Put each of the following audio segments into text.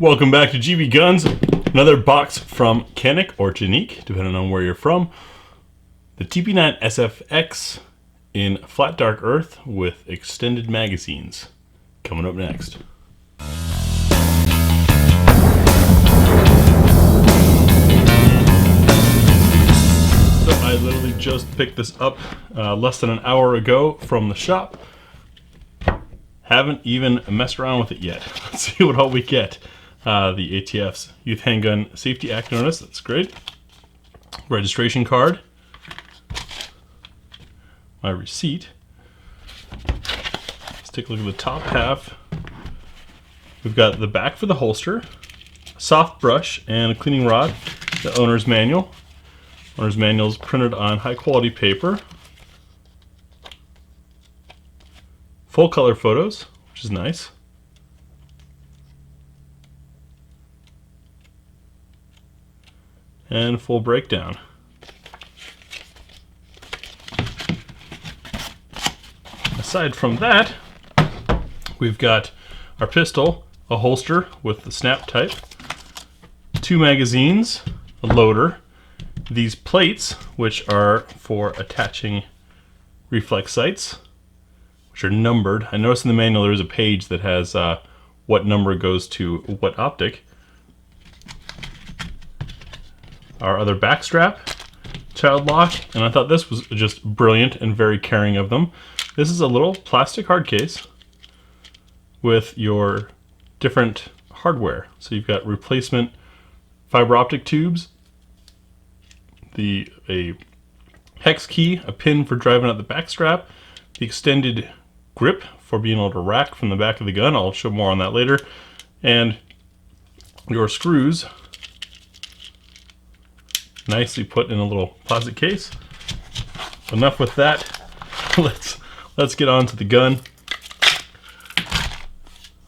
Welcome back to GBGuns. Another box from Canik or Canik, depending on where you're from. The TP9 SFx in flat dark earth with extended magazines. Coming up next. So I literally just picked this up less than an hour ago from the shop. Haven't even messed around with it yet. Let's see what all we get. The ATF's Youth Handgun Safety Act Notice, that's great. Registration card. My receipt. Let's take a look at the top half. We've got the back for the holster, a soft brush, and a cleaning rod. The owner's manual. Owner's manual is printed on high quality paper. Full color photos, which is nice. And full breakdown. Aside from that, we've got our pistol, a holster with the snap type, 2 magazines, a loader, these plates, which are for attaching reflex sights, which are numbered. I noticed in the manual there is a page that has what number goes to what optic. Our other back strap, child lock, and I thought this was just brilliant and very caring of them. This is a little plastic hard case with your different hardware. So you've got replacement fiber optic tubes, a hex key, a pin for driving out the back strap, the extended grip for being able to rack from the back of the gun. I'll show more on that later, and your screws. Nicely put in a little plastic case. Enough with that. Let's get on to the gun.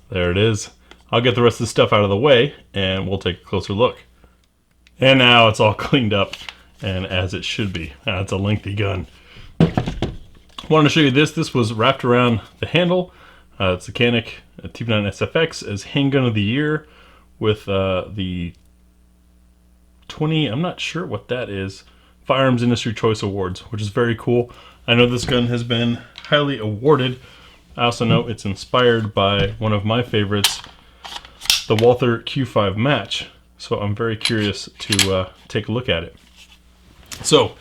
There it is. I'll get the rest of the stuff out of the way and we'll take a closer look. And now it's all cleaned up and as it should be. It's a lengthy gun. Wanted to show you this. This was wrapped around the handle. It's the Canik TP9 SFx as Handgun of the Year with the 20, I'm not sure what that is, Firearms Industry Choice Awards, which is very cool. I know this gun has been highly awarded. I also know it's inspired by one of my favorites, the Walther Q5 match. So I'm very curious to take a look at it. So,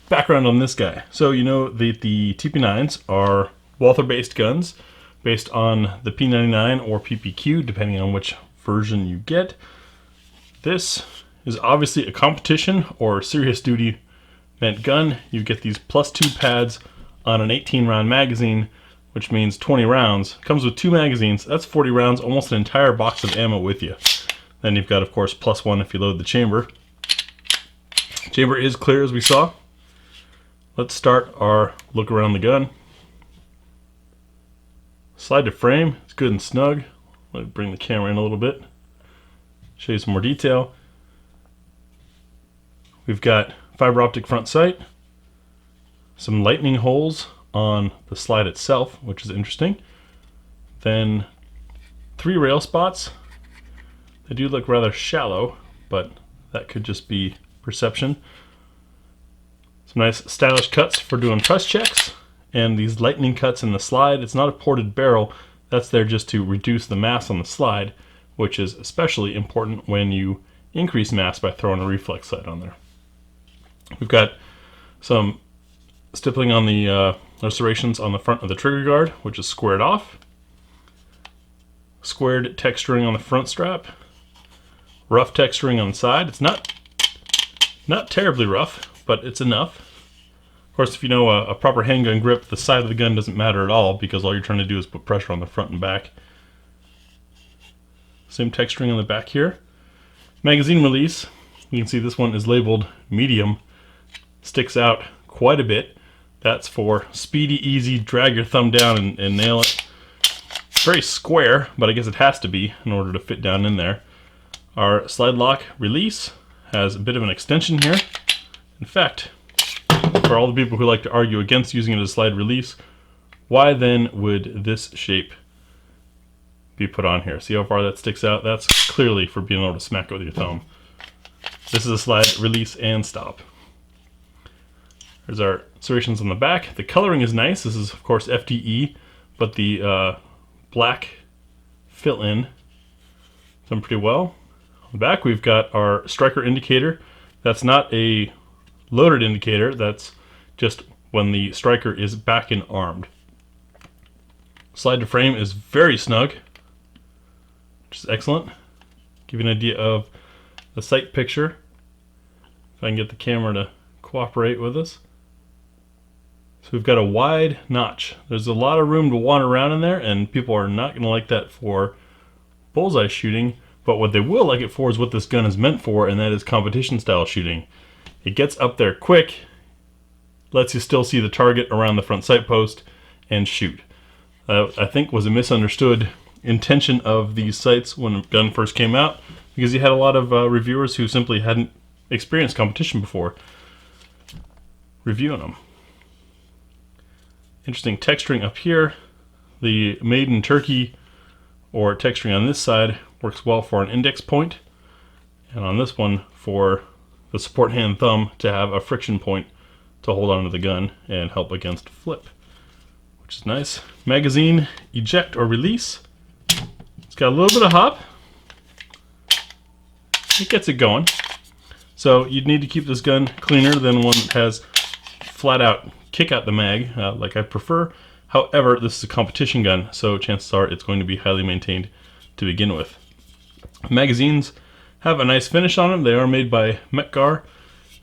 background on this guy. So you know the TP9s are Walther-based guns based on the P99 or PPQ, depending on which version you get. This is obviously a competition or serious duty meant gun. You get these +2 pads on an 18 round magazine, which means 20 rounds. Comes with 2 magazines. That's 40 rounds, almost an entire box of ammo with you. Then you've got, of course, +1 if you load the chamber. Chamber is clear, as we saw. Let's start our look around the gun. Slide to frame. It's good and snug. Let me bring the camera in a little bit. Show you some more detail. We've got fiber optic front sight, some lightning holes on the slide itself, which is interesting. Then 3 rail spots. They do look rather shallow, but that could just be perception. Some nice stylish cuts for doing press checks, and these lightning cuts in the slide. It's not a ported barrel. That's there just to reduce the mass on the slide, which is especially important when you increase mass by throwing a reflex sight on there. We've got some stippling on the serrations on the front of the trigger guard, which is squared off. Squared texturing on the front strap. Rough texturing on the side. It's not terribly rough, but it's enough. Of course, if you know a proper handgun grip, the side of the gun doesn't matter at all because all you're trying to do is put pressure on the front and back. Same texturing on the back here. Magazine release. You can see this one is labeled medium. Sticks out quite a bit. That's for speedy, easy, drag your thumb down and nail it. Very square, but I guess it has to be in order to fit down in there. Our slide lock release has a bit of an extension here. In fact, for all the people who like to argue against using it as a slide release, why then would this shape be put on here. See how far that sticks out? That's clearly for being able to smack it with your thumb. This is a slide, release, and stop. There's our serrations on the back. The coloring is nice. This is, of course, FDE, but the black fill-in done pretty well. On the back, we've got our striker indicator. That's not a loaded indicator. That's just when the striker is back and armed. Slide to frame is very snug, which is excellent. Give you an idea of the sight picture. If I can get the camera to cooperate with us. So we've got a wide notch. There's a lot of room to wander around in there, and people are not going to like that for bullseye shooting, but what they will like it for is what this gun is meant for, and that is competition style shooting. It gets up there quick, lets you still see the target around the front sight post, and shoot. I think was a misunderstood intention of these sights when the gun first came out, because you had a lot of reviewers who simply hadn't experienced competition before reviewing them. Interesting texturing up here. The made in Turkey or texturing on this side works well for an index point, and on this one for the support hand thumb to have a friction point to hold onto the gun and help against flip, which is nice. Magazine eject or release. It's got a little bit of hop. It gets it going. So you'd need to keep this gun cleaner than one that has flat out kick out the mag, like I prefer. However, this is a competition gun, so chances are it's going to be highly maintained to begin with. Magazines have a nice finish on them. They are made by Metgar.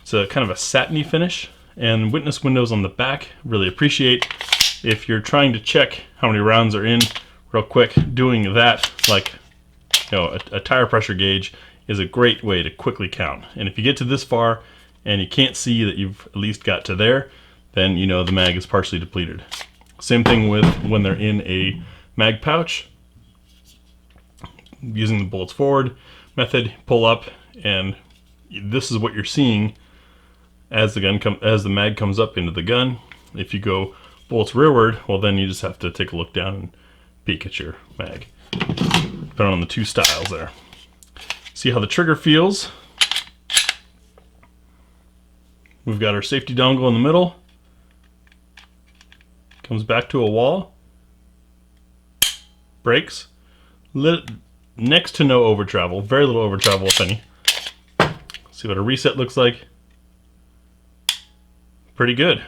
It's a kind of a satiny finish, and witness windows on the back. Really appreciate if you're trying to check how many rounds are in real quick. Doing that, like a tire pressure gauge, is a great way to quickly count. And if you get to this far and you can't see that you've at least got to there, then you know the mag is partially depleted. Same thing with when they're in a mag pouch. Using the bullets forward method, pull up, and this is what you're seeing as the mag comes up into the gun. If you go bullets rearward, well, then you just have to take a look down and peek at your mag. Depending on the two styles there. See how the trigger feels. We've got our safety dongle in the middle. Comes back to a wall. Brakes. Next to no over travel. Very little over travel, if any. See what a reset looks like. Pretty good.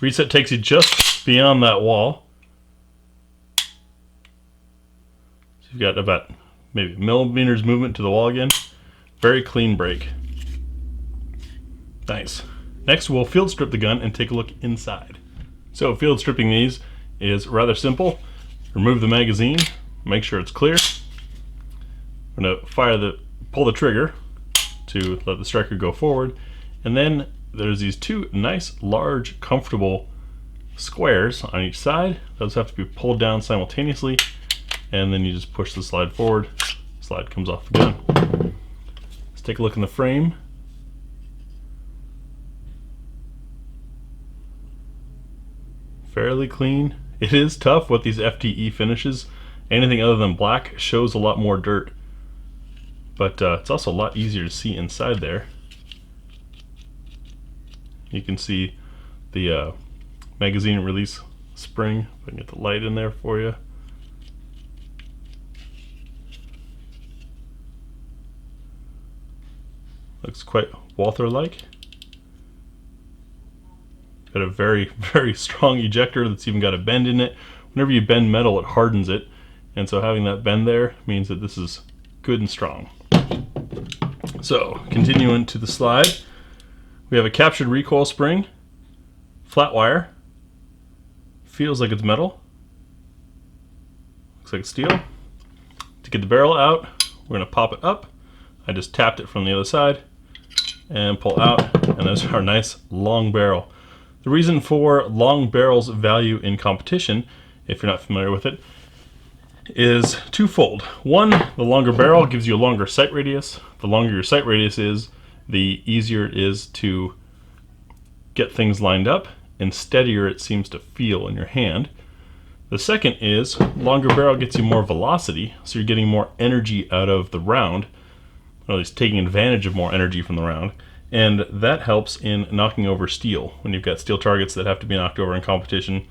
Reset takes you just beyond that wall. So you've got about maybe millimeters movement to the wall again. Very clean brake. Nice. Next, we'll field strip the gun and take a look inside. So field stripping these is rather simple. Remove the magazine, make sure it's clear. I'm gonna pull the trigger to let the striker go forward, and then there's these two nice, large, comfortable squares on each side. Those have to be pulled down simultaneously, and then you just push the slide forward. Slide comes off the gun. Let's take a look in the frame. Fairly clean. It is tough with these FDE finishes. Anything other than black shows a lot more dirt, but it's also a lot easier to see inside there. You can see the magazine release spring. If I can get the light in there for you. Looks quite Walther-like. Got a very, very strong ejector that's even got a bend in it. Whenever you bend metal, it hardens it, and so having that bend there means that this is good and strong. So, continuing to the slide, we have a captured recoil spring, flat wire, feels like it's metal, looks like it's steel. To get the barrel out, we're going to pop it up. I just tapped it from the other side and pull out, and there's our nice long barrel. The reason for long barrels value in competition, if you're not familiar with it, is twofold. One, the longer barrel gives you a longer sight radius. The longer your sight radius is, the easier it is to get things lined up, and steadier it seems to feel in your hand. The second is longer barrel gets you more velocity, so you're getting more energy out of the round, or at least taking advantage of more energy from the round, and that helps in knocking over steel. When you've got steel targets that have to be knocked over in competition,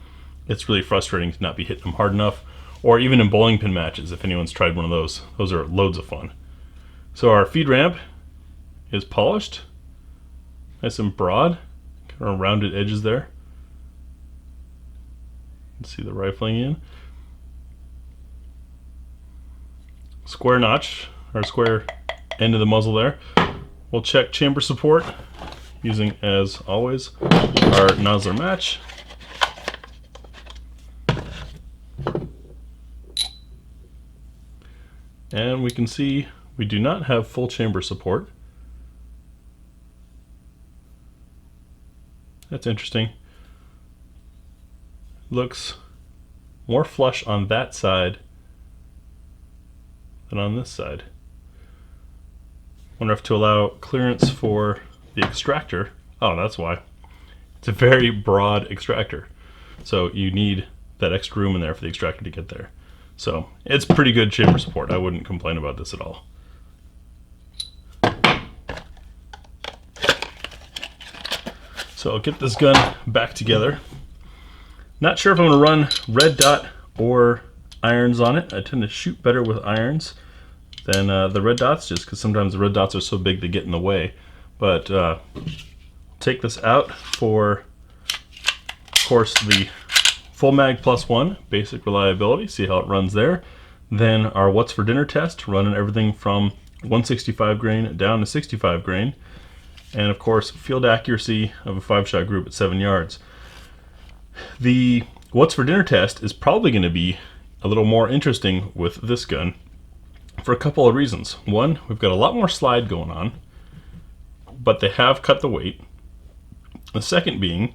it's really frustrating to not be hitting them hard enough, or even in bowling pin matches, if anyone's tried one of those. Those are loads of fun. So our feed ramp is polished, nice and broad, kind of rounded edges there. Let's see the rifling in. Square notch, or square end of the muzzle there. We'll check chamber support using, as always, our nozzler match. And we can see we do not have full chamber support. That's interesting. Looks more flush on that side than on this side. Wonder if to allow clearance for the extractor. Oh, that's why. It's a very broad extractor, so you need that extra room in there for the extractor to get there. So it's pretty good chamber support. I wouldn't complain about this at all. So I'll get this gun back together. Not sure if I'm going to run red dot or irons on it. I tend to shoot better with irons than the red dots, just because sometimes the red dots are so big they get in the way. But take this out for, of course, the full mag +1 basic reliability, see how it runs there. Then our what's for dinner test, running everything from 165 grain down to 65 grain. And of course, field accuracy of a 5-shot group at 7 yards. The what's for dinner test is probably going to be a little more interesting with this gun for a couple of reasons. One, we've got a lot more slide going on, but they have cut the weight. The second being,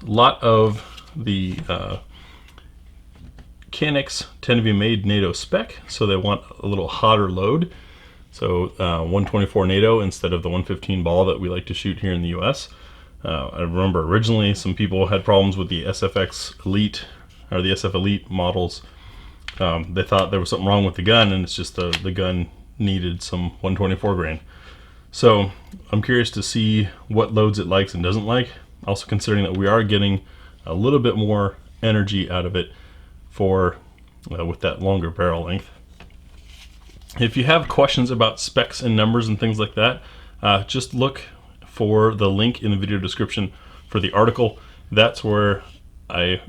a lot of the Caniks tend to be made NATO spec, so they want a little hotter load. So 124 NATO instead of the 115 ball that we like to shoot here in the US. I remember originally some people had problems with the SFx Elite or the SF Elite models. They thought there was something wrong with the gun, and it's just the gun needed some 124 grain. So I'm curious to see what loads it likes and doesn't like. Also considering that we are getting a little bit more energy out of it for with that longer barrel length. If you have questions about specs and numbers and things like that, just look for the link in the video description for the article. That's where I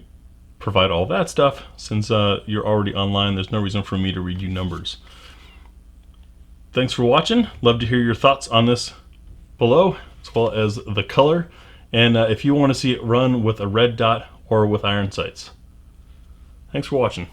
provide all that stuff. Since you're already online, there's no reason for me to read you numbers. Thanks for watching. Love to hear your thoughts on this below, as well as the color, and if you want to see it run with a red dot or with iron sights. Thanks for watching.